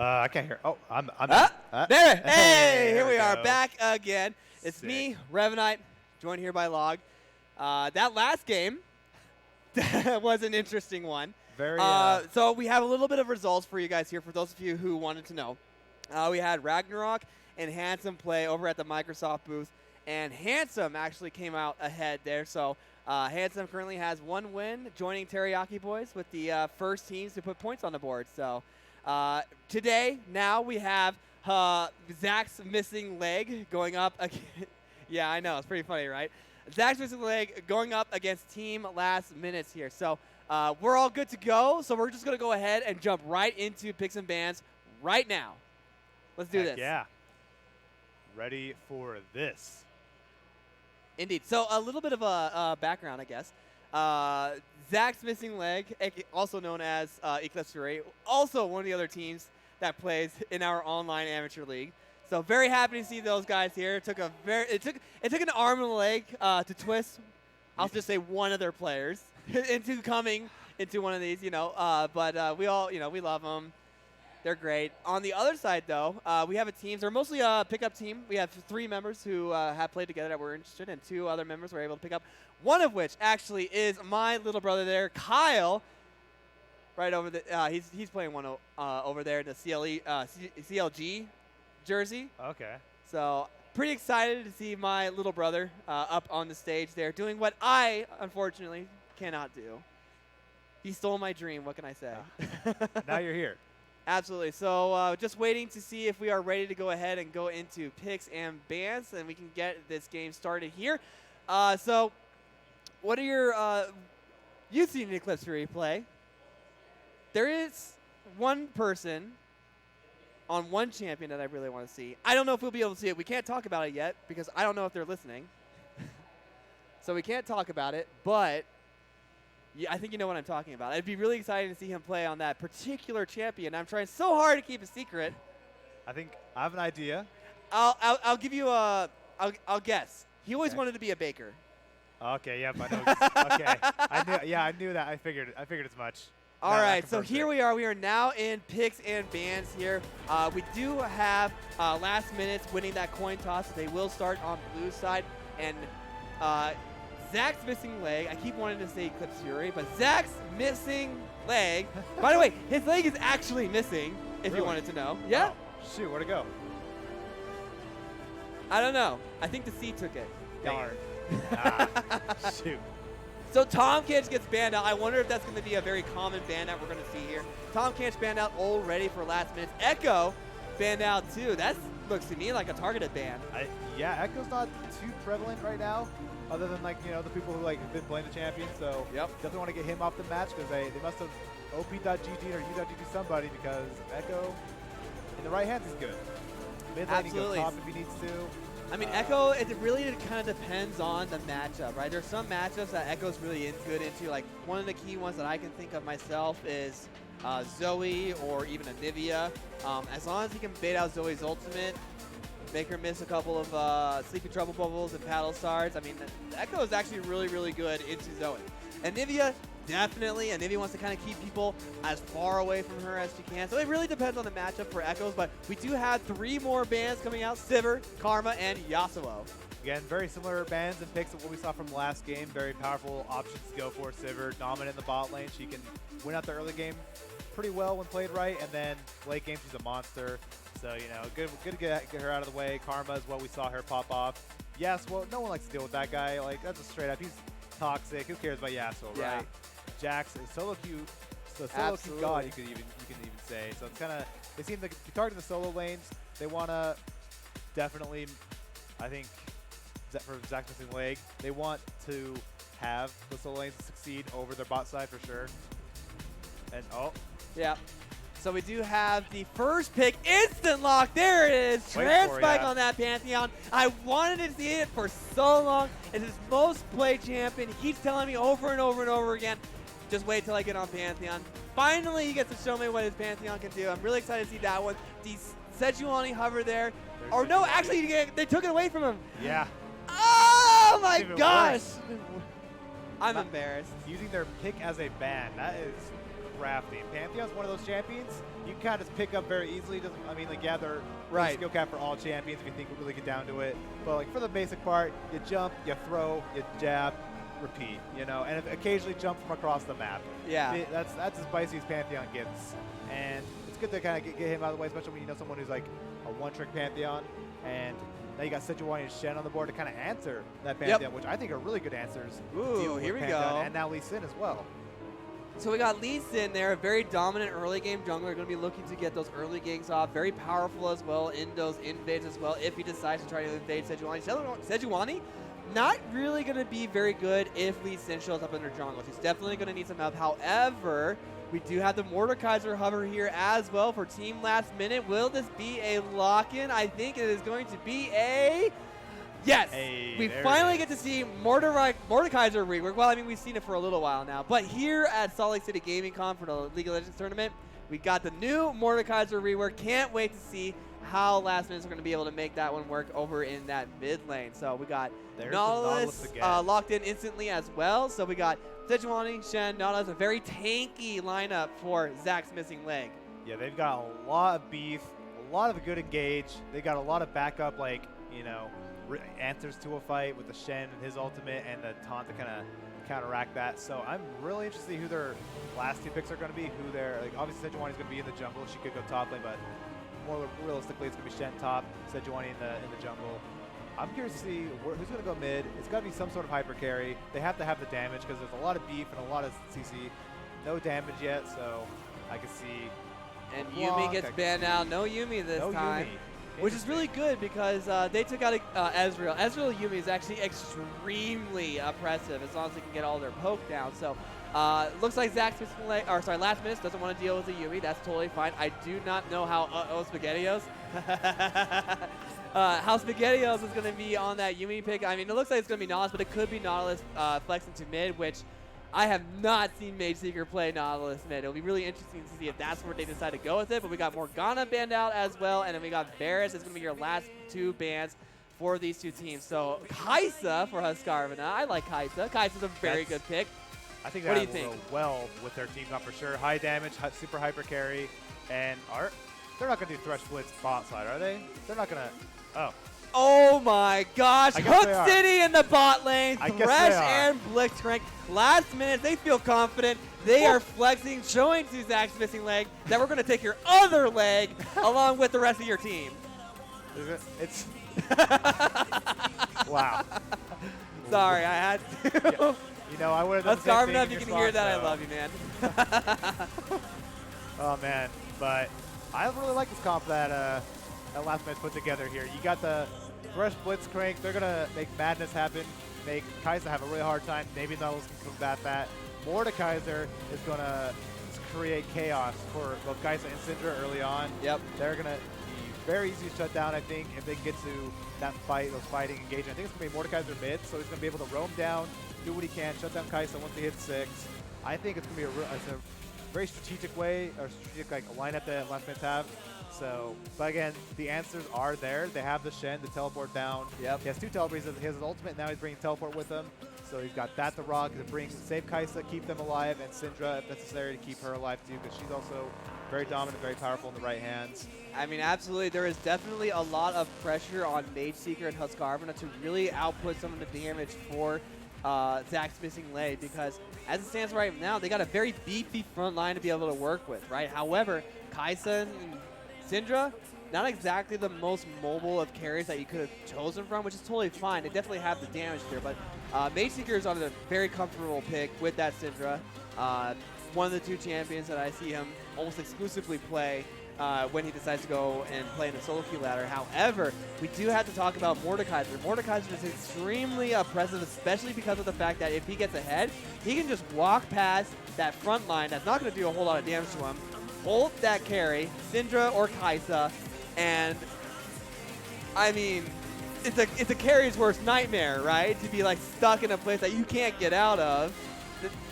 I can't hear. Oh, I'm there. Hey, Hey, here there we we are go. back again. It's Sick. me, Revenite, joined here by Log. That last game was an interesting one. Very. So we have a little bit of results for you guys here, for those of you who wanted to know. We had Ragnarok and Handsome play over at the Microsoft booth, and Handsome actually came out ahead there. So Handsome currently has 1 win, joining Teriyaki Boys with the first teams to put points on the board. So today, now we have Zach's missing leg going up against. Yeah, I know. It's pretty funny, right? Zach's missing leg going up against Team Last Minutes here. So we're all good to go. So we're just going to go ahead and jump right into picks and bans right now. Let's do this. Yeah. Ready for this. Indeed. So a little bit of a background, I guess. Zach's missing leg, also known as Eclipse Fury, also one of the other teams that plays in our online amateur league. So very happy to see those guys here. It took an arm and a leg to twist. I'll just say one of their players into coming into one of these, but we all, we love them. They're great. On the other side, though, we have a team. They're mostly a pickup team. We have 3 members who have played together that we're interested in, and 2 other members were able to pick up. One of which actually is my little brother there, Kyle. Right over the, he's playing one over there in the CLG jersey. Okay. So pretty excited to see my little brother up on the stage there, doing what I unfortunately cannot do. He stole my dream. What can I say? Now you're here. Absolutely. So just waiting to see if we are ready to go ahead and go into picks and bans, and we can get this game started here. So what are your you've seen Eclipse Fury play. There is one person on one champion that I really want to see. I don't know if we'll be able to see it. We can't talk about it yet because I don't know if they're listening. So we can't talk about it, but yeah, I think you know what I'm talking about. It'd be really exciting to see him play on that particular champion. I'm trying so hard to keep it secret. I think I have an idea. I'll give you a. I'll guess. He always Okay. wanted to be a baker. Okay. Yep. I know. Okay. I knew that. I figured as much. All That right, so confirms here it. we are. We are now in picks and bans here. We do have last minutes winning that coin toss. So they will start on blue side. And Zach's missing leg. I keep wanting to say Eclipse Fury, but Zach's missing leg. By the way, his leg is actually missing, if you Really? wanted to know. Yeah? Oh, shoot. Where'd it go? I don't know. I think the C took it. Dang Darn. Shoot. So Tom Kench gets banned out. I wonder if that's going to be a very common ban that we're going to see here. Tom Kench banned out already for last minutes. Echo banned out too. That looks to me like a targeted ban. Yeah, Echo's not too prevalent right now, other than the people who have been playing the champion. So Yep. definitely want to get him off the match because they must have OP.GG or U.GG somebody because Echo in the right hands is good. Mid lane he goes Absolutely. top if he needs to. I mean, Echo, it really kind of depends on the matchup, right? There's some matchups that Echo's really good into. Like, one of the key ones that I can think of myself is Zoe or even Anivia. As long as he can bait out Zoe's ultimate, make her miss a couple of Sleepy Trouble Bubbles and Paddle Stars. I mean, Echo is actually really, really good into Zoe. Anivia, definitely. Anivia wants to kind of keep people as far away from her as she can. So it really depends on the matchup for Echoes. But we do have 3 more bans coming out: Sivir, Karma, and Yasuo. Again, very similar bans and picks of what we saw from the last game. Very powerful options to go for. Sivir, dominant in the bot lane. She can win out the early game pretty well when played right. And then late game, she's a monster. So, good to get her out of the way. Karma is what we saw her pop off. Yasuo, no one likes to deal with that guy. Like, that's a straight up. He's toxic. Who cares about Yasuo, Yeah. right? Jax is solo queue. The solo queue god, you can even say. So it's kind of, they seem to be targeting the solo lanes. They want to definitely, I think, for Zach's missing leg, they want to have the solo lanes succeed over their bot side for sure. And Yeah. So we do have the first pick, instant lock. There it is. Wait for it, Transpike yeah. on that Pantheon. I wanted to see it for so long. It's his most played champion. He keeps telling me over and over and over again, just wait till I get on Pantheon. Finally, he gets to show me what his Pantheon can do. I'm really excited to see that one. The Sejuani hover there. Or no, actually, they took it away from him. yeah, Oh my even gosh. worse. I'm embarrassed. using their pick as a ban. That is crafting. Pantheon's one of those champions you can kind of pick up very easily. Doesn't, I mean, like, yeah, they're Right. skill cap for all champions if you think we really get down to it. But like for the basic part, you jump, you throw, you jab, repeat, you know, and occasionally jump from across the map. Yeah. That's as spicy as Pantheon gets. And it's good to kind of get him out of the way, especially when you know someone who's like a one-trick Pantheon. And now you got Sejuani and Shen on the board to kind of answer that Pantheon, which I think are really good answers. Ooh, here we go. And now Lee Sin as well. So we got Lee Sin there, a very dominant early game jungler, going to be looking to get those early ganks off. Very powerful as well in those invades as well if he decides to try to invade Sejuani. Sejuani, not really going to be very good if Lee Sin shows up in their jungle. He's definitely going to need some help. However, we do have the Mordekaiser hover here as well for Team Last Minute. Will this be a lock-in? I think it is going to be a... Yes, we finally get to see Mordekaiser rework. Well, I mean, we've seen it for a little while now. But here at Salt Lake City Gaming Con for the League of Legends tournament, we got the new Mordekaiser rework. Can't wait to see how Last Minutes are going to be able to make that one work over in that mid lane. So we got Nautilus locked in instantly as well. So we got Sejuani, Shen, Nautilus, a very tanky lineup for Zach's missing leg. Yeah, they've got a lot of beef, a lot of good engage. They got a lot of backup, like, you know, answers to a fight with the Shen and his ultimate and the taunt to kind of counteract that. So I'm really interested to see who their last two picks are going to be. Who they're like, obviously Sejuani is going to be in the jungle. She could go top lane, but more realistically, it's going to be Shen top, Sejuani in the jungle. I'm curious to see who's going to go mid. It's got to be some sort of hyper carry. They have to have the damage because there's a lot of beef and a lot of CC. No damage yet, so I can see. And Yuumi gets banned out. No Yuumi this time. Which is really good because they took out Ezreal. Ezreal Yuumi is actually extremely oppressive as long as they can get all their poke down. So looks like Last Minute doesn't want to deal with the Yuumi. That's totally fine. I do not know how SpaghettiOs how SpaghettiOs is going to be on that Yuumi pick. I mean, it looks like it's going to be Nautilus, but it could be Nautilus flexing to mid, which I have not seen Mage Seeker play Nautilus mid. It'll be really interesting to see if that's where they decide to go with it. But we got Morgana banned out as well, and then we got Varus. It's going to be your last two bans for these two teams. So Kai'Sa for Husqvarna. I like Kai'Sa. Kai'Sa's a very good pick. I think that will go well with their team comp for sure. High damage, super hyper carry, and they're not going to do Thresh Blitz bot side, are they? They're not going to. Oh. Oh my gosh, Hook City in the bot lane, Thresh and Blitzcrank. Last Minute, they feel confident. They are flexing, showing to Zach's missing leg that we're going to take your other leg along with the rest of your team. It's wow. Sorry, I had to. Yeah. You know, I would have done the same thing. If you can hear that, I love you, man. Oh man, but I really like this comp that Last Minute put together here. You got the Thresh Blitzcrank. They're gonna make madness happen. Make Kai'Sa have a really hard time. Maybe Nautilus can combat that. Mordekaiser is gonna create chaos for both Kai'Sa and Syndra early on. Yep. They're gonna be very easy to shut down, I think, if they can get to that fight, those fighting engagement. I think it's gonna be Mordekaiser mid, so he's gonna be able to roam down, do what he can, shut down Kai'Sa once he hits 6. I think it's gonna be a very strategic way, or strategic like lineup that Last Minute have. So, but again, the answers are there. They have the Shen to teleport down. Yep. He has 2 teleports. He has his ultimate. Now he's bringing teleport with him. So he's got that to rock to save Kai'Sa, keep them alive, and Syndra if necessary to keep her alive too, because she's also very dominant, very powerful in the right hands. I mean, absolutely. There is definitely a lot of pressure on Mage Seeker and Husqvarna to really output some of the damage for Zach's missing leg, because as it stands right now, they got a very beefy front line to be able to work with, right? However, Kai'Sa and Syndra, not exactly the most mobile of carries that you could have chosen from, which is totally fine. They definitely have the damage there, but Mage Seeker is on a very comfortable pick with that Syndra. One of the 2 champions that I see him almost exclusively play when he decides to go and play in the solo queue ladder. However, we do have to talk about Mordekaiser. Mordekaiser is extremely oppressive, especially because of the fact that if he gets ahead, he can just walk past that front line that's not going to do a whole lot of damage to him, ult that carry, Syndra or Kai'Sa, and I mean, it's a carrier's worst nightmare, right? To be like stuck in a place that you can't get out of,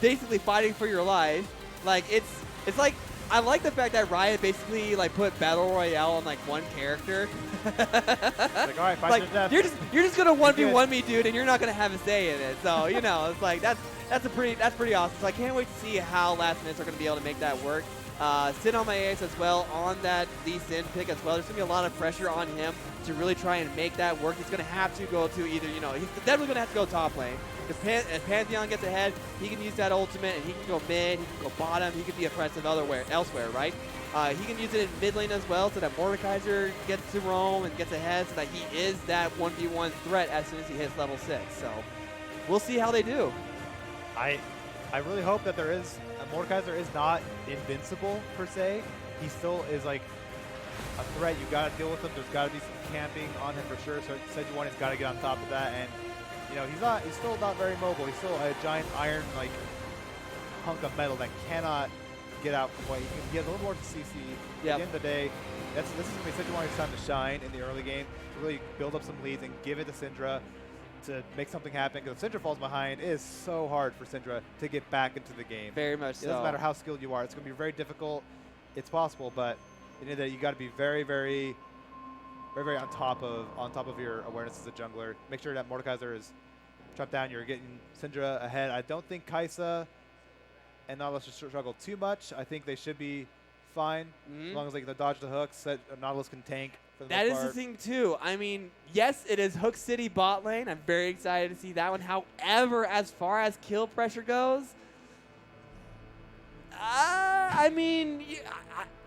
basically fighting for your life. Like it's like I like the fact that Riot basically like put Battle Royale on like one character. Like, all right, fight Like, to the death. you're just gonna You're 1v1 me, dude, and you're not gonna have a say in it. So you know, it's like that's pretty awesome. So I can't wait to see how last minutes are gonna be able to make that work. Sin on my ace as well on that Lee Sin pick as well. There's gonna be a lot of pressure on him to really try and make that work. He's gonna have to go to either, you know, he's definitely gonna have to go top lane. If Pantheon gets ahead, he can use that ultimate, and he can go mid, he can go bottom, he can be aggressive elsewhere, right? He can use it in mid lane as well, so that Mordekaiser gets to roam and gets ahead, so that he is that 1v1 threat as soon as he hits level 6. So we'll see how they do. I really hope that there is Mordekaiser is not invincible per se. He still is like a threat. You got to deal with him. There's got to be some camping on him for sure. So Sejuani's got to get on top of that. And you know, he's still not very mobile. He's still a giant iron like hunk of metal that cannot get out from what he has a little more CC. At the end of the day, this is gonna be Sejuani's time to shine in the early game, to really build up some leads and give it to Syndra to make something happen. Because if Syndra falls behind, it is so hard for Syndra to get back into the game. Very much so. It doesn't matter how skilled you are. It's going to be very difficult. It's possible, but you know that you got to be very, very on top of your awareness as a jungler. Make sure that Mordekaiser is chopped down. You're getting Syndra ahead. I don't think Kai'Sa and Nautilus should struggle too much. I think they should be fine as long as they can dodge the hooks. Nautilus can tank. That is the thing too. I mean, yes, it is Hook City bot lane. I'm very excited to see that one. However, as far as kill pressure goes, I mean,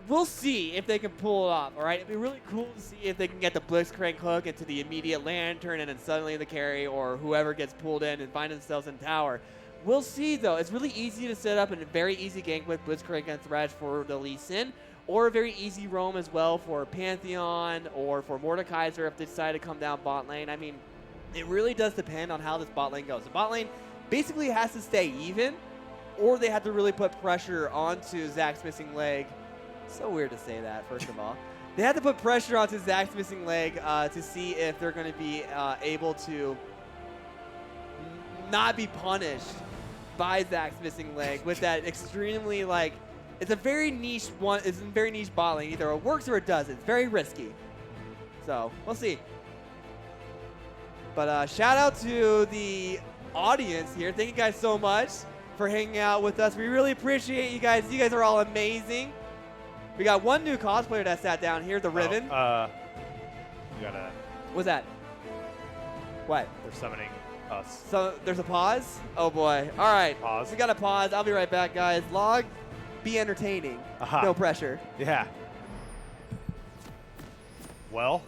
we'll see if they can pull it off. All right, it'd be really cool to see if they can get the Blitzcrank hook into the immediate lantern and then suddenly the carry or whoever gets pulled in and find themselves in tower. We'll see though. It's really easy to set up and a very easy gank with Blitzcrank and Thresh for the Lee Sin. Or a very easy roam as well for Pantheon or for Mordekaiser if they decide to come down bot lane. I mean, it really does depend on how this bot lane goes. The bot lane basically has to stay even, or they have to really put pressure onto Zach's missing leg. So weird to say that, first of all. They have to put pressure onto Zach's missing leg to see if they're going to be able to not be punished by Zach's missing leg with that extremely, like, it's a very niche one. It's a very niche bot lane. Either it works or it doesn't. It's very risky. So we'll see. But shout out to the audience here. Thank you guys so much for hanging out with us. We really appreciate you guys. You guys are all amazing. We got one new cosplayer that sat down here, the Riven. You gotta. What's that? What? They're summoning us. So there's a pause. Oh boy. All right. Pause. We got a pause. I'll be right back, guys. Log. Be entertaining. No pressure. Yeah. Well,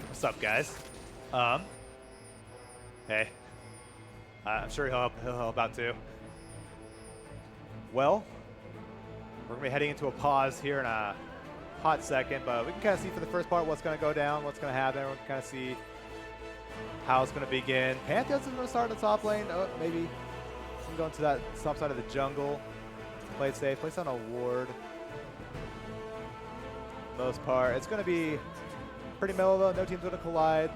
what's up, guys? Hey. I'm sure he'll help out too. Well, we're gonna be heading into a pause here in a hot second, but we can kind of see for the first part what's gonna go down, what's gonna happen. We can kind of see how it's gonna begin. Pantheon's gonna start in the top lane. Oh, maybe he's going to that top side of the jungle. Play it safe. Place on a ward. Most part. It's going to be pretty mellow though. No team's going to collide.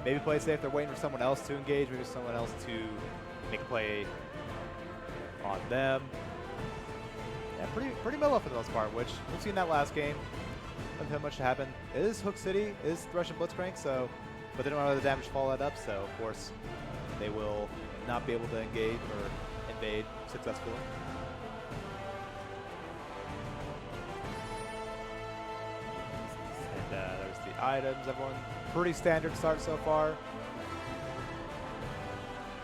Maybe play it safe. They're waiting for someone else to engage. Maybe someone else to make a play on them. Yeah, pretty mellow for the most part, which we've seen that last game. Doesn't have much to happen. It is Hook City. It is Thresh and Blitzcrank, so, but they don't want to let the damage follow that up, so of course they will not be able to engage or invade successfully. There's the items. Everyone pretty standard start so far.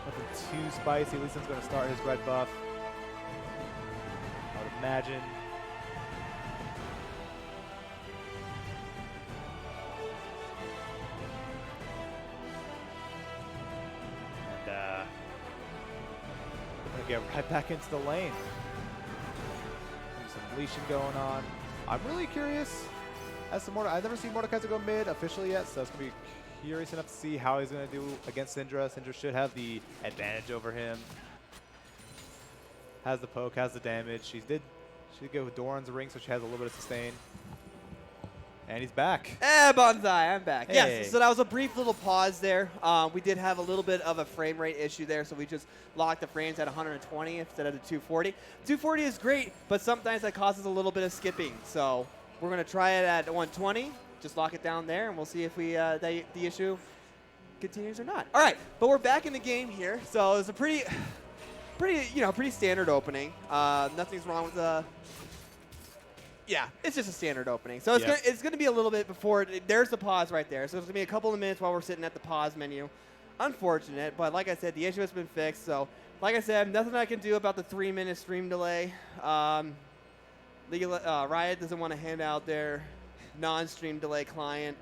Nothing too spicy. Lee Sin's going to start his red buff, I would imagine. And we're going to get right back into the lane. There's some leashing going on. I'm really curious. I've never seen Mordekaiser go mid officially yet, so it's going to be curious enough to see how he's going to do against Syndra. Syndra should have the advantage over him. Has the poke, has the damage. She did go with Doran's ring, so she has a little bit of sustain. And he's back. Bonsai, I'm back. Hey. Yes, so that was a brief little pause there. We did have a little bit of a frame rate issue there, so we just locked the frames at 120 instead of the 240. 240 is great, but sometimes that causes a little bit of skipping. So we're going to try it at 120, just lock it down there, and we'll see if we the issue continues or not. All right, but we're back in the game here. So it's a pretty standard opening. Nothing's wrong with the. Yeah, it's just a standard opening. So it's gonna be a little bit before. There's the pause right there. So it's gonna be a couple of minutes while we're sitting at the pause menu. Unfortunate, but like I said, the issue has been fixed. So like I said, nothing I can do about the 3-minute stream delay. Riot doesn't want to hand out their non-stream delay client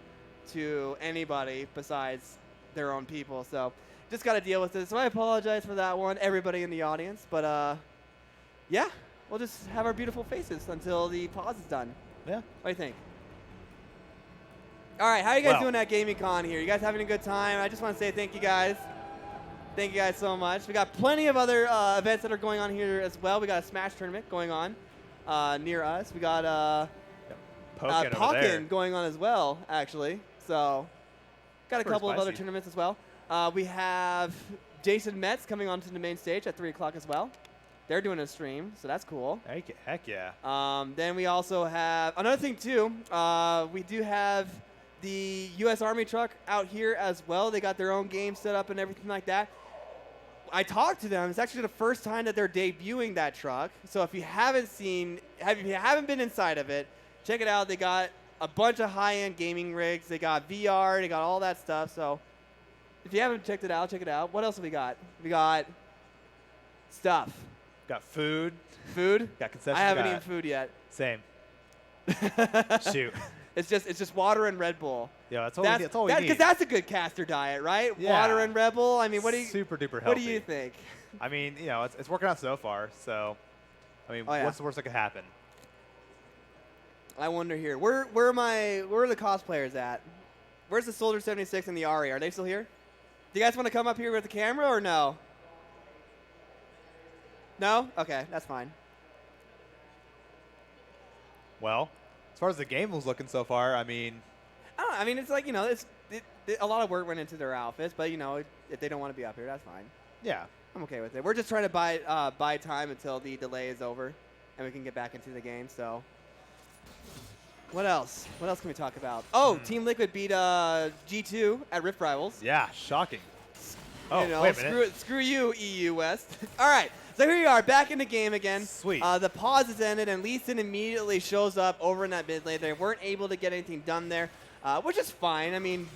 to anybody besides their own people. So just got to deal with it. So I apologize for that one, everybody in the audience. But yeah. We'll just have our beautiful faces until the pause is done. Yeah. What do you think? All right, how are you guys doing at Gaming Con here? You guys having a good time? I just want to say thank you guys. Thank you guys so much. We got plenty of other events that are going on here as well. We got a Smash tournament going on near us. We got Pokken going on as well, actually. So got a couple of other tournaments as well. We have Jason Metz coming onto the main stage at 3 o'clock as well. They're doing a stream, so that's cool. Heck yeah. Then we also have another thing too. We do have the U.S. Army truck out here as well. They got their own game set up and everything like that. I talked to them. It's actually the first time that they're debuting that truck. So if you haven't been inside of it, check it out. They got a bunch of high-end gaming rigs. They got VR. They got all that stuff. So if you haven't checked it out, check it out. What else have we got? We got stuff. Got food. Got concessions. I haven't eaten food yet. Same. Shoot. It's just water and Red Bull. Yeah, that's all we need. Because that's a good caster diet, right? Yeah. Water and Red Bull. I mean, what do you? Super duper healthy. What do you think? I mean, it's working out so far. So, I mean, what's the worst that could happen? I wonder here. Where are the cosplayers at? Where's the Soldier 76 and the Ari? Are they still here? Do you guys want to come up here with the camera or no? No? Okay, that's fine. Well, as far as the game was looking so far, I mean... I mean, it's like, a lot of work went into their outfits, but, if they don't want to be up here, that's fine. Yeah. I'm okay with it. We're just trying to buy time until the delay is over, and we can get back into the game, so... What else? What else can we talk about? Oh, Team Liquid beat G2 at Rift Rivals. Yeah, shocking. Oh, wait a minute. Screw you, EU West. All right, so here we are, back in the game again. Sweet. The pause has ended, and Lee Sin immediately shows up over in that mid lane. They weren't able to get anything done there, which is fine. I mean,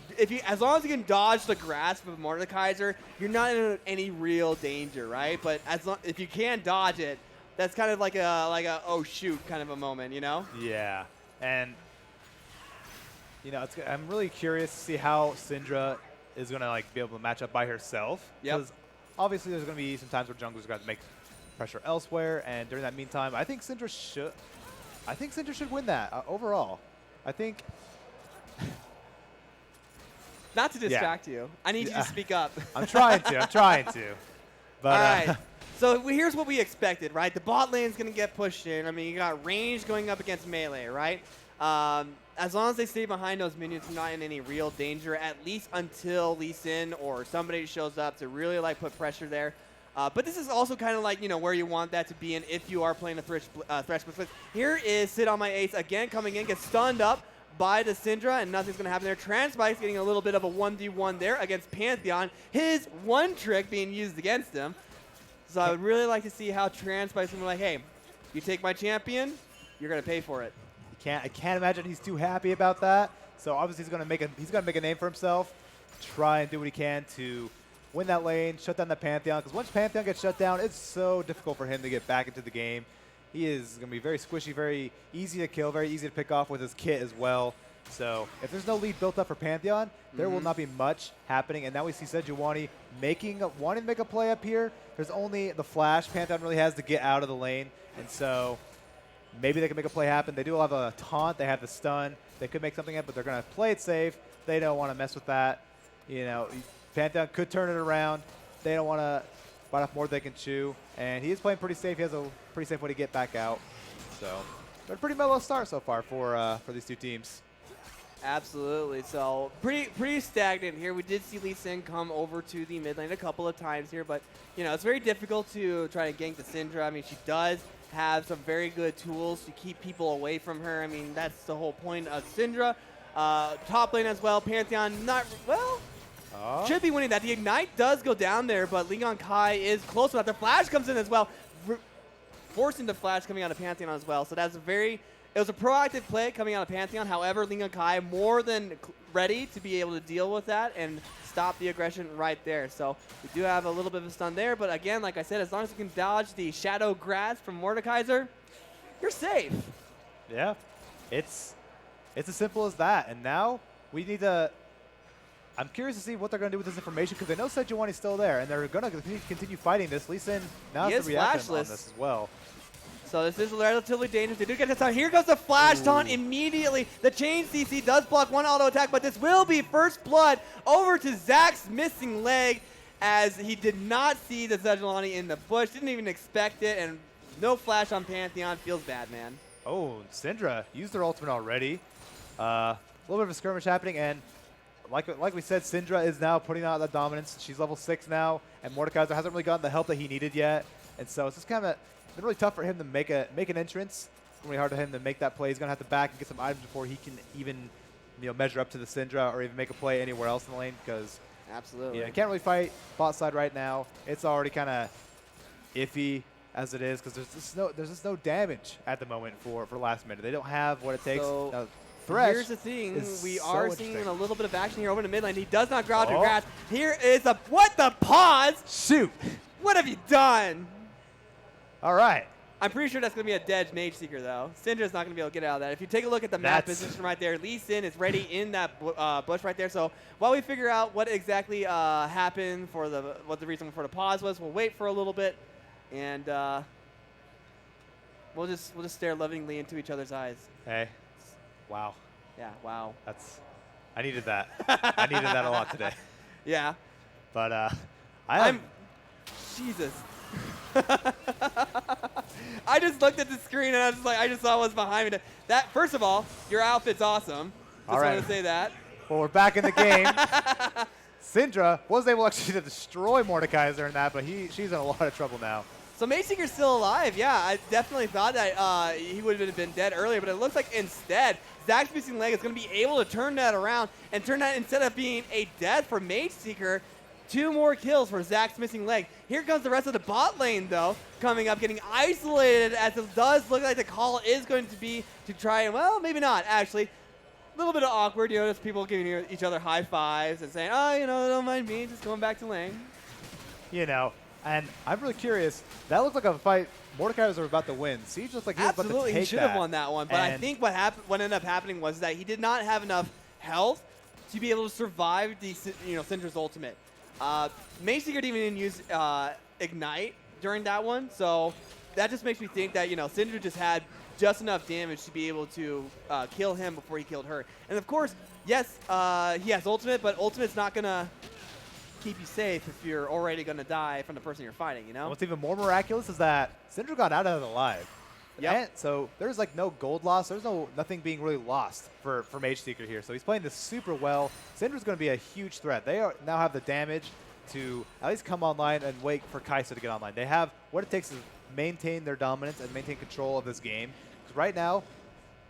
as long as you can dodge the grasp of Mordekaiser, you're not in any real danger, right? But if you can dodge it, that's kind of like a oh shoot kind of a moment, Yeah, and I'm really curious to see how Syndra is going to be able to match up by herself. Because obviously there's going to be some times where junglers are going to make pressure elsewhere, and during that meantime, I think Syndra should win that overall. I think. Not to distract you. I need you to speak up. I'm trying to. But, all right. So here's what we expected, right? The bot lane's going to get pushed in. I mean, you got range going up against melee, right? As long as they stay behind those minions, they're not in any real danger, at least until Lee Sin or somebody shows up to really put pressure there. But this is also kind of where you want that to be in if you are playing a Thresh Blitz. Here is Sid on my ace again coming in, gets stunned up by the Syndra, and nothing's going to happen there. Transbike's getting a little bit of a 1v1 there against Pantheon. His one trick being used against him. So I would really like to see how Transbike's going to be like, hey, you take my champion, you're going to pay for it. I can't imagine he's too happy about that. So obviously he's gonna make a name for himself, try and do what he can to win that lane, shut down that Pantheon. Because once Pantheon gets shut down, it's so difficult for him to get back into the game. He is gonna be very squishy, very easy to kill, very easy to pick off with his kit as well. So if there's no lead built up for Pantheon, there will not be much happening. And now we see Sejuani wanting to make a play up here. There's only the flash Pantheon really has to get out of the lane, and so. Maybe they can make a play happen. They do have a taunt. They have the stun. They could make something happen, but they're going to play it safe. They don't want to mess with that. Pantheon could turn it around. They don't want to bite off more than they can chew. And he is playing pretty safe. He has a pretty safe way to get back out. So, but a pretty mellow start so far for these two teams. Absolutely. So pretty stagnant here. We did see Lee Sin come over to the mid lane a couple of times here, but you know, it's very difficult to try to gank the Syndra. I mean, she does have some very good tools to keep people away from her. I mean, that's the whole point of Syndra. Top lane as well. Pantheon not well. Should be winning that. The Ignite does go down there, but Leon Kai is close to that. The Flash comes in as well, forcing the Flash coming out of Pantheon as well. So that's it was a proactive play coming out of Pantheon. However, Leon Kai more than ready to be able to deal with that and stop the aggression right there. So we do have a little bit of a stun there, but again, like I said, as long as you can dodge the Shadow Grasp from Mordekaiser, you're safe. Yeah, it's as simple as that. And now we need to. I'm curious to see what they're going to do with this information because they know Sejuani's still there, and they're going to continue fighting this. Lee Sin now has to react on this as well. So this is relatively dangerous. They do get this time. Here goes the flash taunt immediately. The chain CC does block one auto attack, but this will be first blood over to Zach's missing leg as he did not see the Sejuani in the bush, didn't even expect it, and no flash on Pantheon. Feels bad, man. Oh, Syndra used their ultimate already. A little bit of a skirmish happening, and like we said, Syndra is now putting out that dominance. She's level 6 now, and Mordekaiser hasn't really gotten the help that he needed yet. And so it's just kind of been really tough for him to make an entrance. It's really hard for him to make that play. He's going to have to back and get some items before he can even measure up to the Syndra or even make a play anywhere else in the lane because absolutely, you can't really fight bot side right now. It's already kind of iffy as it is because there's just no damage at the moment for last minute. They don't have what it takes. So Thresh here's the thing, we so are seeing a little bit of action here over the mid lane. He does not ground to grass. Here is what the pause? Shoot. What have you done? All right. I'm pretty sure that's going to be a dead Mage Seeker, though. Syndra's not going to be able to get out of that. If you take a look at the map position right there, Lee Sin is ready in that bush right there. So while we figure out what exactly happened what the reason for the pause was, we'll wait for a little bit, and we'll just stare lovingly into each other's eyes. Hey. Wow. Yeah, wow. I needed that. I needed that a lot today. Yeah. But Jesus. I just looked at the screen and I just saw what's behind me. That first of all, your outfit's awesome. Just wanted to say that. Well, we're back in the game. Syndra was able actually to destroy Mordekaiser in that, but she's in a lot of trouble now. So Mage Seeker's still alive. Yeah, I definitely thought that he would have been dead earlier, but it looks like instead, Zach's missing leg is going to be able to turn that around and turn that, instead of being a death for Mage Seeker, 2 more kills for Zach's missing leg. Here comes the rest of the bot lane, though, coming up, getting isolated, as it does look like the call is going to be to try and, well, maybe not, actually. A little bit of awkward, just people giving each other high fives and saying, oh, don't mind me, just going back to lane. And I'm really curious. That looked like a fight Mordekaiser was about to win. Siege looks like he was about to take that. Absolutely, he should have won that one. But I think what ended up happening was that he did not have enough health to be able to survive the Syndra's ultimate. Mage Seeker didn't even use Ignite during that one, so that just makes me think that Syndra just had just enough damage to be able to kill him before he killed her. And of course, yes, he has ultimate, but ultimate's not gonna keep you safe if you're already going to die from the person you're fighting, What's even more miraculous is that Syndra got out of it alive. Yeah. So there's no gold loss. There's nothing being really lost for Mage Seeker here. So he's playing this super well. Syndra's going to be a huge threat. They now have the damage to at least come online and wait for Kaisa to get online. They have what it takes to maintain their dominance and maintain control of this game. Because right now,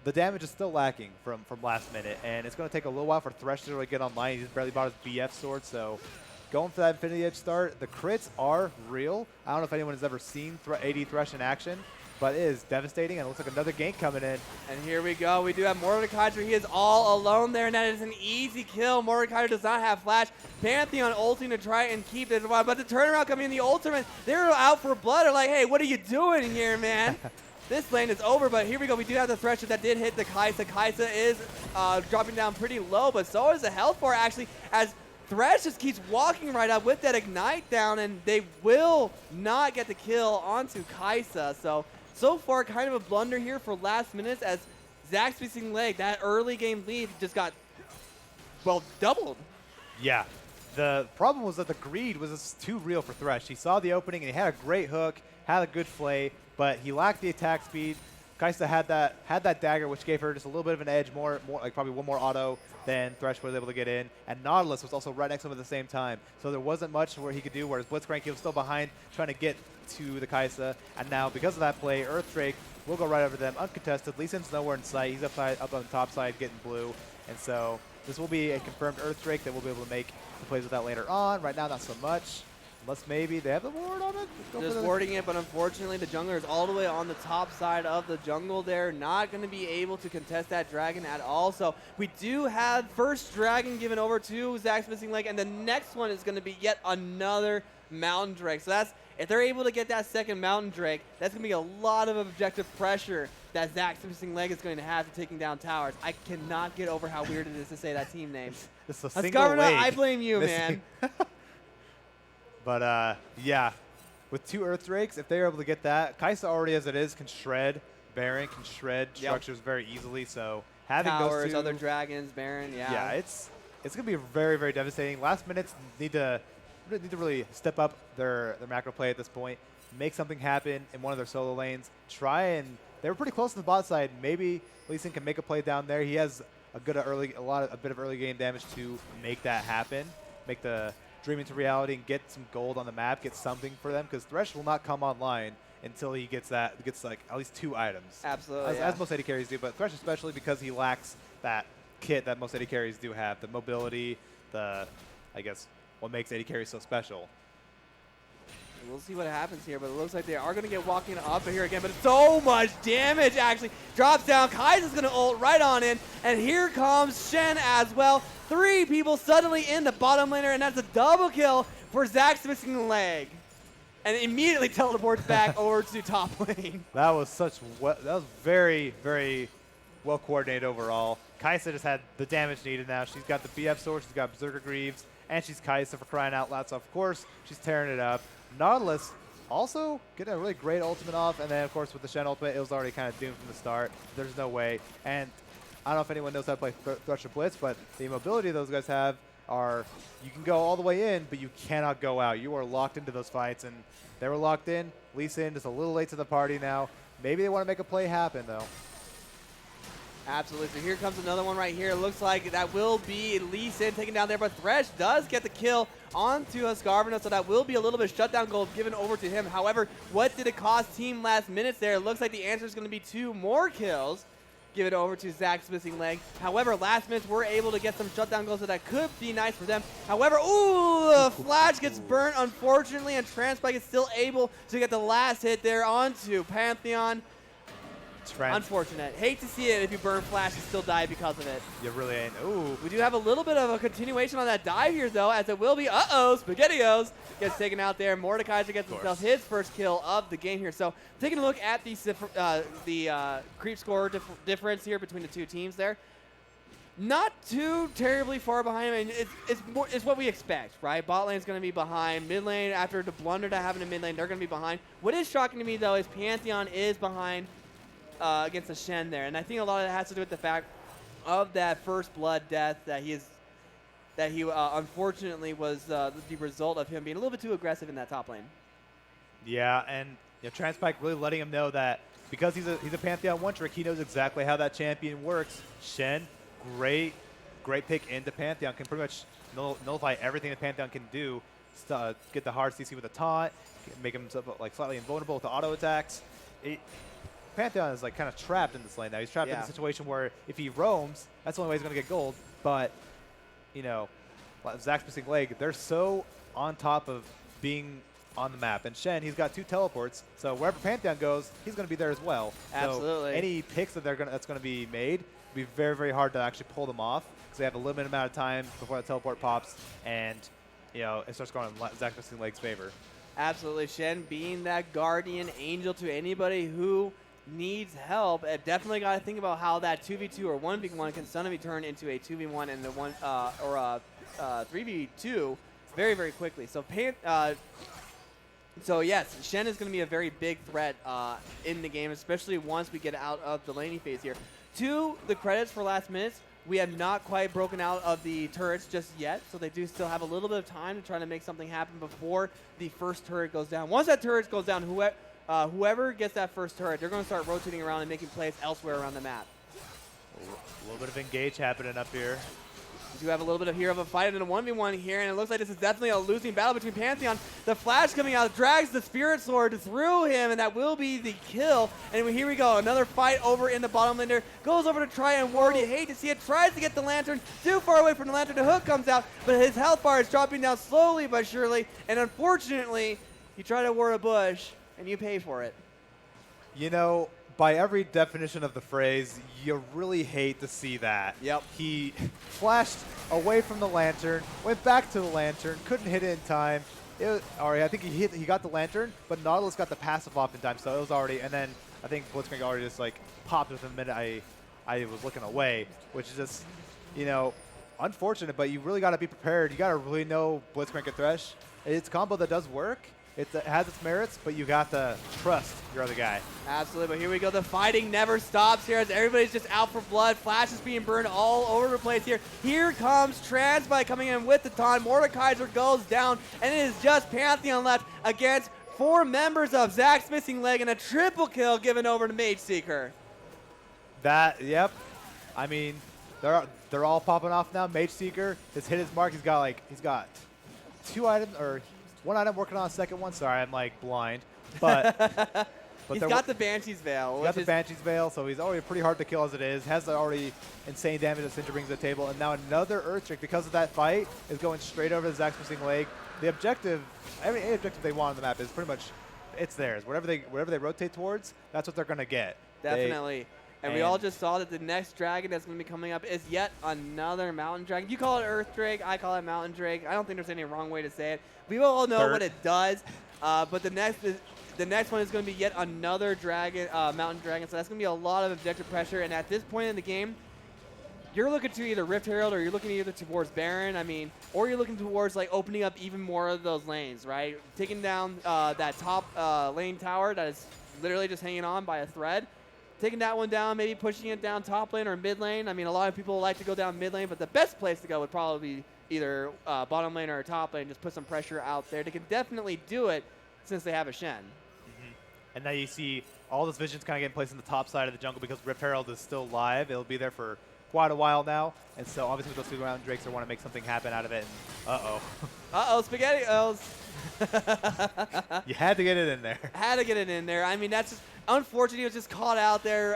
the damage is still lacking from last minute, and it's going to take a little while for Thresh to really get online. He just barely bought his BF sword, so going for that Infinity Edge start. The crits are real. I don't know if anyone has ever seen AD Thresh in action, but it is devastating, and it looks like another gank coming in. And here we go. We do have Mordekaiser. He is all alone there, and that is an easy kill. Mordekaiser does not have flash. Pantheon ulting to try and keep it, but the turnaround coming in the ultimate, they're out for blood. They're like, hey, what are you doing here, man? This lane is over, but here we go. We do have the Thresh that did hit the Kaisa. Kaisa is dropping down pretty low, but so is the health bar, actually, as Thresh just keeps walking right up with that Ignite down, and they will not get the kill onto Kaisa. So far, kind of a blunder here for last minutes as Zach's missing leg, that early game lead just got, well, doubled. Yeah. The problem was that the greed was just too real for Thresh. He saw the opening, and he had a great hook, had a good play, but he lacked the attack speed. Kaisa had that dagger, which gave her just a little bit of an edge, more like probably one more auto than Thresh was able to get in. And Nautilus was also right next to him at the same time. So there wasn't much where he could do, whereas Blitzcrank, he was still behind trying to get to the Kaisa. And now, because of that play, Earthdrake will go right over them uncontested. Lee Sin's nowhere in sight. He's up on the top side getting blue. And so this will be a confirmed Earthdrake that we'll be able to make the plays with that later on. Right now, not so much. Unless maybe they have the ward on it. Just warding it, but unfortunately the jungler is all the way on the top side of the jungle there. Not going to be able to contest that dragon at all. So we do have first dragon given over to Zach's missing leg, and the next one is going to be yet another mountain drake. So that's, if they're able to get that second mountain drake, that's going to be a lot of objective pressure that Zach's missing leg is going to have to taking down towers. I cannot get over how weird it is to say that team name. It's a single leg. I blame you, missing. man. But, yeah, with 2 Earth Drakes, if they're able to get that, Kaisa already as it is can shred Baron, can shred structures very easily. So having Towers, those 2, other dragons, Baron, yeah, it's going to be very, very devastating. Last minutes need to really step up their macro play at this point, make something happen in one of their solo lanes. They were pretty close to the bot side. Maybe Lee Sin can make a play down there. He has a bit of early game damage to make that happen, make the dream into reality and get some gold on the map, get something for them, because Thresh will not come online until he gets like at least 2 items. Absolutely, as most AD carries do, but Thresh especially because he lacks that kit that most AD carries do have, the mobility, I guess, what makes AD carries so special. We'll see what happens here, but it looks like they are going to get walking up here again, but so much damage actually drops down. Kai's going to ult right on in, and here comes Shen as well. 3 people suddenly in the bottom laner, and that's a double kill for Zach's missing leg. And immediately teleports back over to top lane. That was very, very well coordinated overall. Kaisa just had the damage needed now. She's got the BF sword, she's got Berserker Greaves, and she's Kaisa for crying out loud. So of course she's tearing it up. Nautilus also getting a really great ultimate off, and then of course with the Shen ultimate, it was already kind of doomed from the start. There's no way. And I don't know if anyone knows how to play Thresh or Blitz, but the mobility those guys have are, you can go all the way in, but you cannot go out. You are locked into those fights, and they were locked in. Lee Sin just a little late to the party now. Maybe they want to make a play happen, though. Absolutely. So here comes another one right here. It looks like that will be Lee Sin taken down there, but Thresh does get the kill onto Husqvarna, so that will be a little bit of shutdown gold given over to him. However, what did it cost Team last minutes there? It looks like the answer is going to be 2 more kills. Give it over to Zach's missing leg. However, last minutes we're able to get some shutdown goals, so that could be nice for them. However, ooh, the flash gets burnt, unfortunately, and Transpike is still able to get the last hit there onto Pantheon. Unfortunate. Hate to see it if you burn flash and still die because of it. You really ain't. Ooh. We do have a little bit of a continuation on that dive here, though, as it will be, SpaghettiOs gets taken out there. Mordekaiser gets himself his first kill of the game here. So taking a look at the creep score difference here between the 2 teams there. Not too terribly far behind. I mean, it's what we expect, right? Bot lane is going to be behind. Mid lane, after the blunder that happened in mid lane, they're going to be behind. What is shocking to me, though, is Pantheon is behind against the Shen there, and I think a lot of that has to do with the fact of that first blood death that he unfortunately was the result of him being a little bit too aggressive in that top lane. Yeah, and Transpike really letting him know that because he's a Pantheon one trick, he knows exactly how that champion works. Shen, great pick into Pantheon, can pretty much nullify everything that Pantheon can do. Get the hard CC with a taunt, make him like slightly invulnerable with the auto attacks. Pantheon is like kind of trapped in this lane now. He's trapped in a situation where if he roams, that's the only way he's going to get gold. But, Zach's missing leg, they're so on top of being on the map. And Shen, he's got 2 teleports, so wherever Pantheon goes, he's going to be there as well. Absolutely. So any picks that's going to be made will be very, very hard to actually pull them off because they have a limited amount of time before the teleport pops, and it starts going in Zach's missing leg's favor. Absolutely. Shen being that guardian angel to anybody who needs help. I've definitely got to think about how that 2v2 or 1v1 can suddenly turn into a 2v1 and a 3v2 very, very quickly. So yes, Shen is going to be a very big threat in the game, especially once we get out of the laning phase here. To the credits for last minutes, we have not quite broken out of the turrets just yet, so they do still have a little bit of time to try to make something happen before the first turret goes down. Once that turret goes down, whoever gets that first turret, they're going to start rotating around and making plays elsewhere around the map. A little bit of engage happening up here. We do have a little bit of here of a fight in a 1v1 here, and it looks like this is definitely a losing battle between Pantheon. The flash coming out drags the Spirit Sword through him, and that will be the kill. And here we go, another fight over in the bottom lane there. Goes over to try and ward. You hate to see it. Tries to get the Lantern too far away from the Lantern. The hook comes out, but his health bar is dropping down slowly but surely. And unfortunately, you try to ward a bush, and you pay for it. You know, by every definition of the phrase, you really hate to see that. Yep. He flashed away from the Lantern, went back to the Lantern, couldn't hit it in time. I think he got the Lantern, but Nautilus got the passive off in time, so it was already, and then I think Blitzcrank already just like popped within a minute I was looking away, which is just, you know, unfortunate, but you really got to be prepared. You got to really know Blitzcrank and Thresh. It's a combo that does work. It has its merits, but you got to trust your other guy. Absolutely, but here we go. The fighting never stops here as everybody's just out for blood. Flash is being burned all over the place here. Here comes Transby coming in with the taunt. Mordekaiser goes down, and it is just Pantheon left against 4 members of Zach's missing leg, and a triple kill given over to Mage Seeker. Yep. I mean, they're all popping off now. Mage Seeker has hit his mark. He's got 2 items, or 1 item working on a second one. Sorry, I'm like blind. But he's got the Banshee's Veil. He's got the Banshee's Veil, so he's already pretty hard to kill as it is. Has already insane damage that Syndra brings to the table. And now another Earthstrike, because of that fight, is going straight over to Zach's missing leg. The objective, any objective they want on the map is pretty much, it's theirs. Whatever they rotate towards, that's what they're going to get. Definitely. And we all just saw that the next dragon that's going to be coming up is yet another mountain dragon. You call it Earth Drake, I call it Mountain Drake. I don't think there's any wrong way to say it. We all know what it does, but the next one is going to be yet another dragon, mountain dragon. So that's going to be a lot of objective pressure. And at this point in the game, you're looking to either Rift Herald or you're looking either towards Baron. I mean, or you're looking towards like opening up even more of those lanes, right? Taking down that top lane tower that is literally just hanging on by a thread. Taking that one down, maybe pushing it down top lane or mid lane. I mean, a lot of people like to go down mid lane, but the best place to go would probably be either bottom lane or top lane. Just put some pressure out there. They can definitely do it since they have a Shen. And now you see all this vision's kind of getting placed in the top side of the jungle because Rift Herald is still live. It'll be there for quite a while now. And so obviously with those 2 mountain drakes, they want to make something happen out of it. And Uh-oh, SpaghettiOs. You had to get it in there. Had to get it in there. I mean, that's just unfortunate. He was just caught out there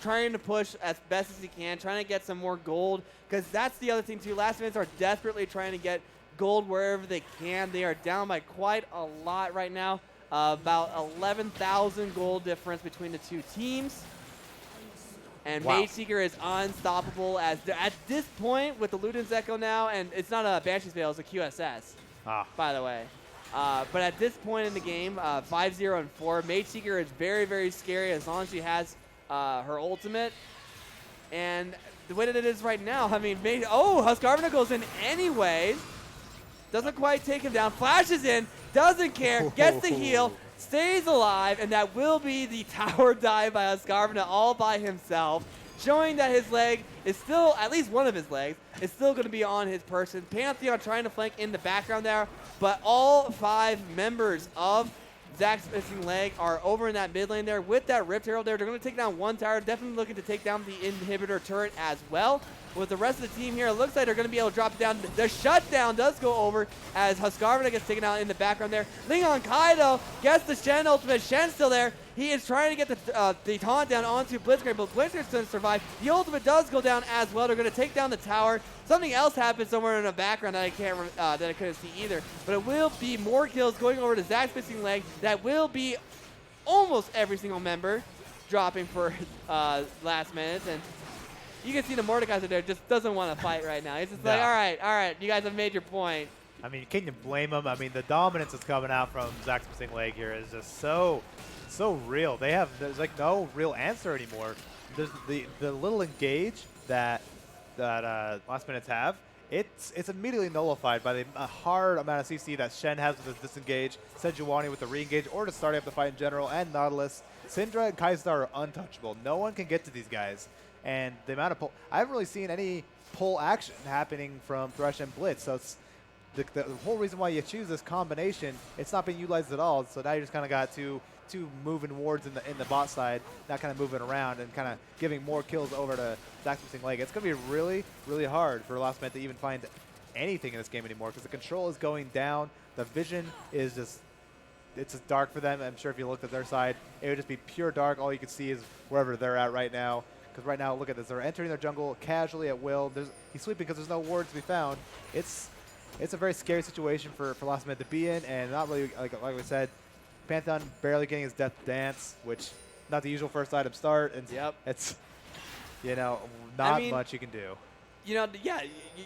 trying to push as best as he can, trying to get some more gold, because that's the other thing, too. Last minutes are desperately trying to get gold wherever they can. They are down by quite a lot right now, about 11,000 gold difference between the 2 teams. And wow. Mage Seeker is unstoppable at this point with the Luden's Echo now, and it's not a Banshee's Veil, it's a QSS, by the way. But at this point in the game, 5-0 and 4, Mage Seeker is very, very scary as long as she has her ultimate. And the way that it is right now, I mean, Husqvarna goes in anyways. Doesn't quite take him down. Flashes in, doesn't care, gets the heal, stays alive, and that will be the tower dive by Husqvarna all by himself, showing that his leg is still, at least one of his legs, is still going to be on his person. Pantheon trying to flank in the background there, but all 5 members of Zach's missing leg are over in that mid lane there with that Rift Herald there. They're going to take down 1 tower, definitely looking to take down the inhibitor turret as well. With the rest of the team here, it looks like they're going to be able to drop it down. The shutdown does go over as Husqvarna gets taken out in the background there. Lingon Kaido gets the Shen ultimate. Shen's still there. He is trying to get the taunt down onto Blitzcrank, but Blitzcrank's going to survive. The ultimate does go down as well. They're going to take down the tower. Something else happens somewhere in the background that I couldn't see either. But it will be more kills going over to Zach's missing leg. That will be almost every single member dropping for last minute. And you can see the Mordekaiser there just doesn't want to fight right now. He's just like, all right, you guys have made your point. I mean, can you blame him? I mean, the dominance that's coming out from Zach's missing leg here is just so real. There's like no real answer anymore. There's the little engage that last minutes have. It's immediately nullified by the hard amount of CC that Shen has with the disengage, Sejuani with the re-engage, or just starting up the fight in general, and Nautilus. Syndra and Kaisar are untouchable. No one can get to these guys. And the amount of pull, I haven't really seen any pull action happening from Thresh and Blitz. So it's the whole reason why you choose this combination, it's not being utilized at all. So now you just kind of got 2 two moving wards in the bot side, not kind of moving around and kind of giving more kills over to Zach's Missing Leg. It's going to be really, really hard for Last Minute to even find anything in this game anymore because the control is going down. The vision is just, it's just dark for them. I'm sure if you looked at their side, it would just be pure dark. All you can see is wherever they're at right now. Because right now, look at this. They're entering their jungle casually at will. He's sweeping because there's no wards to be found. It's a very scary situation for Last Minute to be in, and not really, like we said, Pantheon barely getting his Death Dance, which not the usual first item start. And it's, not much you can do. Yeah,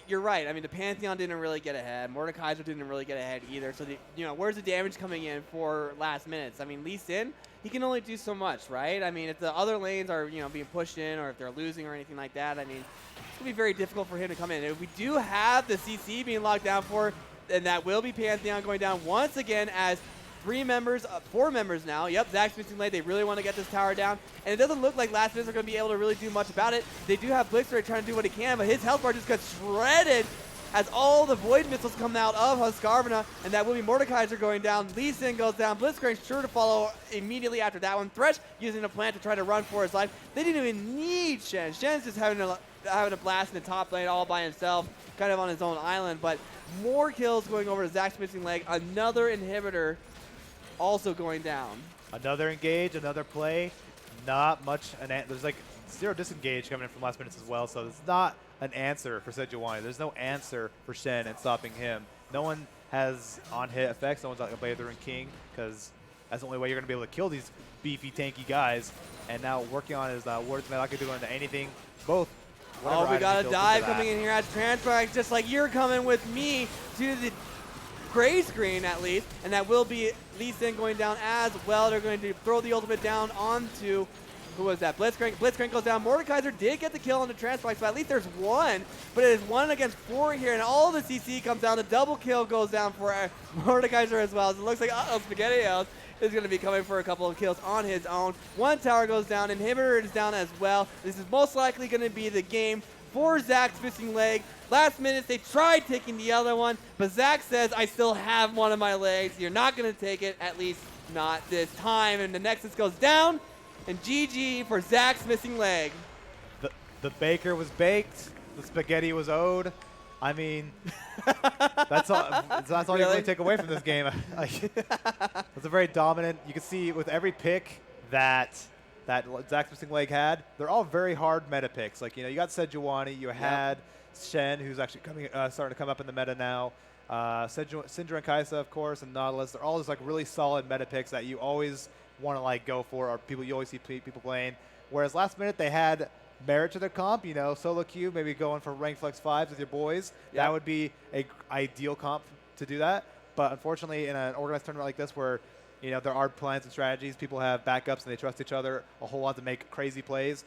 you're right. I mean, the Pantheon didn't really get ahead. Mordekaiser didn't really get ahead either. So, where's the damage coming in for last minutes? I mean, Lee Sin, he can only do so much, right? I mean, if the other lanes are, being pushed in or if they're losing or anything like that, I mean, it's going to be very difficult for him to come in. If we do have the CC being locked down for, and that will be Pantheon going down once again as 4 members now. Yep, Zach's Missing Leg. They really want to get this tower down. And it doesn't look like Last Minutes are going to be able to really do much about it. They do have Blixray trying to do what he can, but his health bar just got shredded as all the Void Missiles come out of Husqvarna, and that will be Mordekaiser going down. Lee Sin goes down. Blitzcrank sure to follow immediately after that one. Thresh using a plant to try to run for his life. They didn't even need Shen. Shen's just having a blast in the top lane all by himself, kind of on his own island. But more kills going over to Zach's Missing Leg. Another inhibitor also going down. Another engage, another play. Not much. There's like 0 disengage coming in from Last Minutes as well, so it's not an answer for Sejuani. There's no answer for Shen and stopping him. No one has on-hit effects. No one's like a Bather and King because that's the only way you're going to be able to kill these beefy, tanky guys. And now working on his wards, not going to do into anything. Both. Oh, we got a dive coming in here as Transfer, just like you're coming with me to the gray screen at least, and that will be Lee Sin going down as well. They're going to throw the ultimate down onto, who was that? Blitzcrank. Blitzcrank goes down. Mordekaiser did get the kill on the Transflex, but at least there's one. But it is 1 against 4 here, and all the CC comes down. The double kill goes down for Mordekaiser as well. So it looks like SpaghettiOs is going to be coming for a couple of kills on his own. 1 tower goes down. Inhibitor is down as well. This is most likely going to be the game for Zach's Missing Leg. Last minute, they tried taking the other one, but Zach says, I still have one of my legs. You're not going to take it, at least not this time. And the Nexus goes down, and GG for Zach's Missing Leg. The baker was baked. The spaghetti was owed. I mean, that's all you really take away from this game. It's a very dominant. You can see with every pick that Zach's Missing Leg had, they're all very hard meta picks. Like, you got Sejuani, you had Shen, who's actually starting to come up in the meta now. Syndra and Kaisa, of course, and Nautilus. They're all just like really solid meta picks that you always want to like go for, or people you always see people playing. Whereas last minute they had merit to their comp. Solo queue, maybe going for rank flex 5s with your boys. Yep. That would be a ideal comp to do that. But unfortunately, in an organized tournament like this, where there are plans and strategies, people have backups and they trust each other a whole lot to make crazy plays.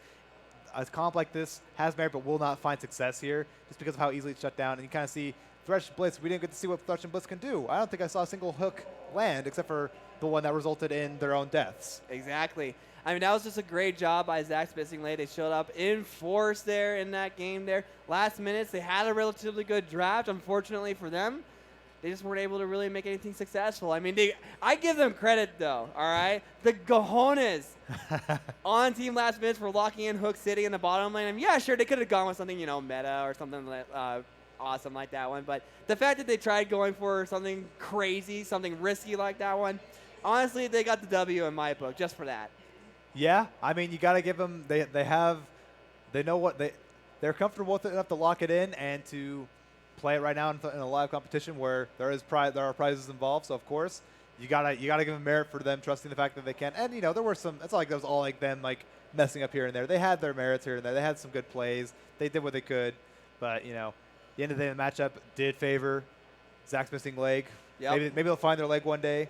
A comp like this has merit but will not find success here just because of how easily it's shut down. And you kind of see Thresh Blitz. We didn't get to see what Thresh and Blitz can do. I don't think I saw a single hook land except for the one that resulted in their own deaths. Exactly. I mean, that was just a great job by Zach's Missing Leg. They showed up in force there in that game there. Last minutes, they had a relatively good draft. Unfortunately for them, they just weren't able to really make anything successful. I mean, I give them credit, though, all right? The cojones on Team Last Minutes for locking in Hook City in the bottom lane. I mean, yeah, sure, they could have gone with something, meta or something like, awesome like that one. But the fact that they tried going for something crazy, something risky like that one, honestly, they got the W in my book just for that. Yeah, I mean, you got to give them, they know what they're comfortable with it enough to lock it in and to play it right now in a live competition where there are prizes involved. So of course, you gotta give them merit for them trusting the fact that they can. And there were some. It's not like that was all like them like messing up here and there. They had their merits here and there. They had some good plays. They did what they could. But the end of the day, the matchup did favor Zach's Missing Leg. Yep. Maybe they'll find their leg one day.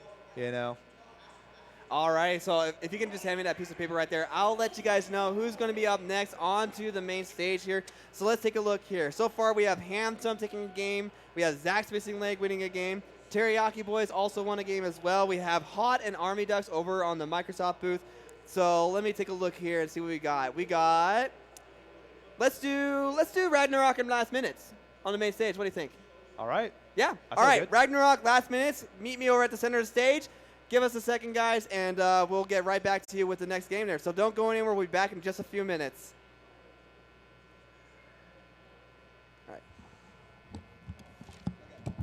All right, so if you can just hand me that piece of paper right there, I'll let you guys know who's going to be up next onto the main stage here. So let's take a look here. So far, we have Handsome taking a game. We have Zach's Missing Leg winning a game. Teriyaki Boys also won a game as well. We have Hot and Army Ducks over on the Microsoft booth. So let me take a look here and see what we got. Let's do Ragnarok and Last Minutes on the main stage. What do you think? All right. Yeah. All right, good. Ragnarok, Last Minutes. Meet me over at the center of the stage. give us a second, guys, and we'll get right back to you with the next game there. So don't go anywhere. We'll be back in just a few minutes.